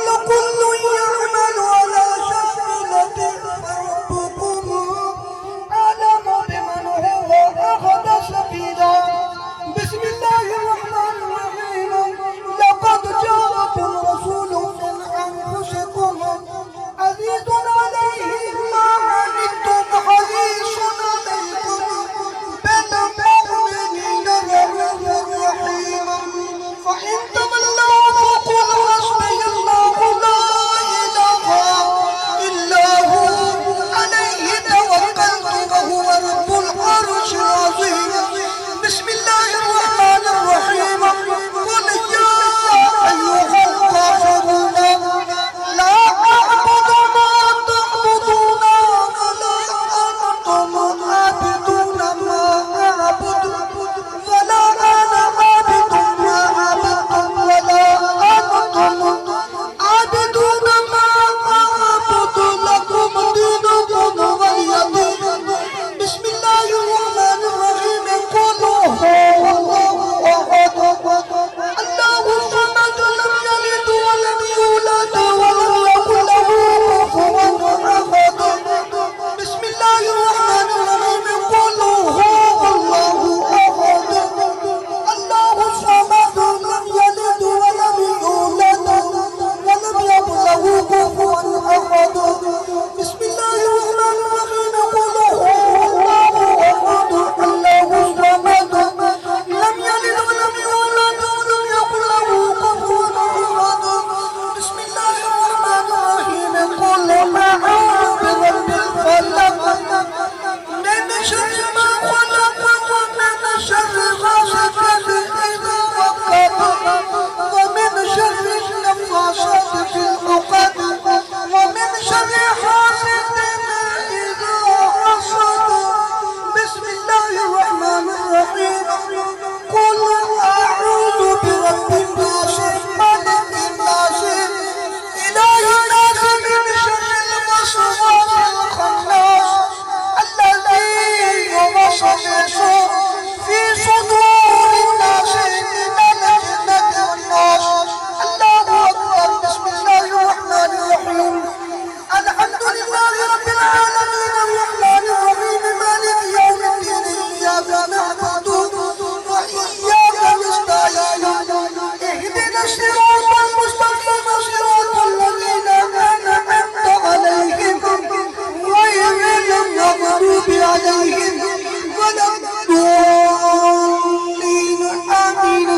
والكل يعمل على شاكلته فربكم أعلم بمن هو أهدى سبيلا. بسم الله الرحمن الرحيم. لقد جاءكم رسول من أنفسكم عزيز عليه ما عنتم حريص عليكم بالمؤمنين رؤوف رحيم. فإن تولوا فقل حسبي الله لا إله إلا هو عليه توكلت وهو رب العرش العظيم. بسم الله الرحمن الرحيم. قل يا أيها الكافرون لا أعبد ما تعبدون ولا أنتم عابدون ما أعبد ولا أنا عابد ما عبدتم ولا أنتم عابدون ما أعبد لكم دينكم ولي دين. بسم الله الرحمن الرحيم. قل هو الله أحد الله الصمد لم يلد ولم يولد ولم يكن له كفوا أحد. بسم الله الرحمن الرحيم. قل هو الله أحد الله الصمد لم يلد ولم يولد ولم يكن له كفوا أحد. بسم الله الرحمن الرحيم. قل هو الله أحد الله الصمد لم يلد ولم يولد ولم يكن له كفوا أحد. بسم الله الرحمن الرحيم. قل أعوذ برب الفلق من شر ما خلق ومن شر غاسق إذا وقب ومن شر النفاثات في العقد ومن شر حاسد إذا حسد. بسم الله الرحمن الرحيم. قل أعوذ برب الناس ملك الناس إله الناس من شر الوسواس الخناس الذي يوسوس في صدور الناس من الجنة والناس. الله أكبر. بسم الله الرحمن الرحيم. الحمد لله رب العالمين الرحمن الرحيم مالك يوم الدين. إياك نعبد وإياك نستعين. اهدنا الصراط المستقيم صراط الذين أنعمت عليهم غير المغضوب عليهم ولا الضالين آمين.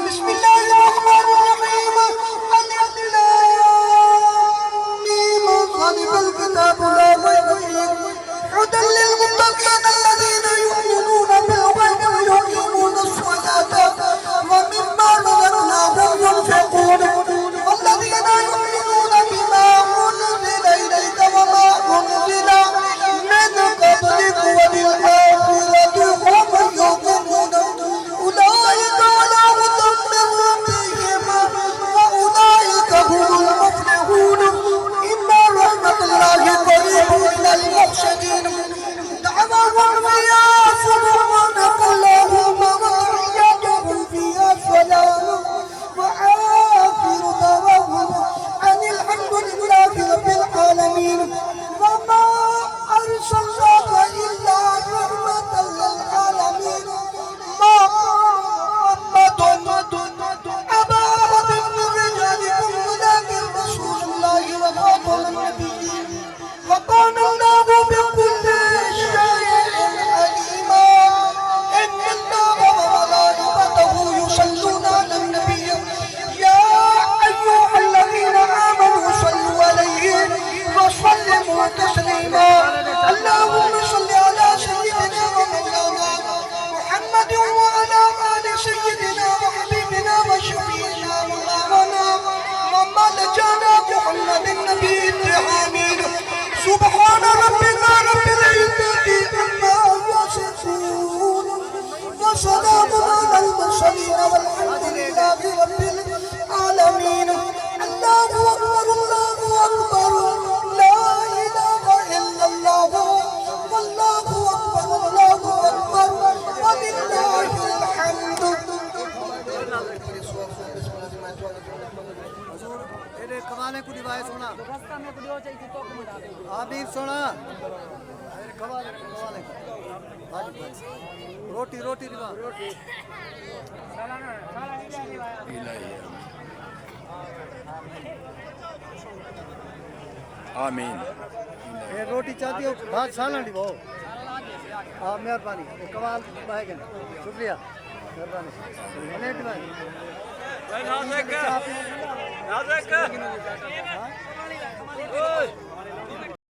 بسم الله الرحمن الرحيم. ألف لام ميم ذلك الكتاب لا ريب فيه هدى للمتقين الذين يؤمنون بالغيب ويقيمون الصلاة ومما رزقناهم ينفقون والذين يؤمنون بما أنزل إليك وما أنزل من قبلك وبالآخرة هم يوقنون أولئك على هدى من ربهم وأولئك هم المفلحون. إن رحمة الله قريب من المحسنين. دعواهم فيها سبحانك اللهم وتحياتهم فيها سلام وآخر دعواهم أن الحمد لله رب العالمين. وما أرسلناك إلا رحمة للعالمين. ما محمد أبا أحد من رجالكم ولكن رسول الله وخاتم النبيين وكان الله بكل شيء عليما. إن الله وملائكته يصلون على النبي يا أيها الذين آمنوا صلوا عليه وسلموا تسليما. اللهم صل على سيدنا ومولانا محمد وعلى آل سيدنا وحبيبنا وشفيعنا ومولانا وملجأنا محمد النبي الحميد. سبحان ربك رب العزة عما يصفون وسلام على المرسلين والحمد لله رب العالمين. الله أكبر الله أكبر لا إله إلا الله والله أكبر الله أكبر ولله الحمد. खवाने को दिवाए सोना रास्ता में कुछ हो चाहिए तो को डाले आबीर सोना खवाने आज रोटी रोटी दिवा रोटी साला नहीं ले आमीन ये रोटी चाहती हो भात सालन दिवो हाँ मेहरबानी कमाल पाएगा शुक्रिया मेहरबानी नेट भाई नाज़िक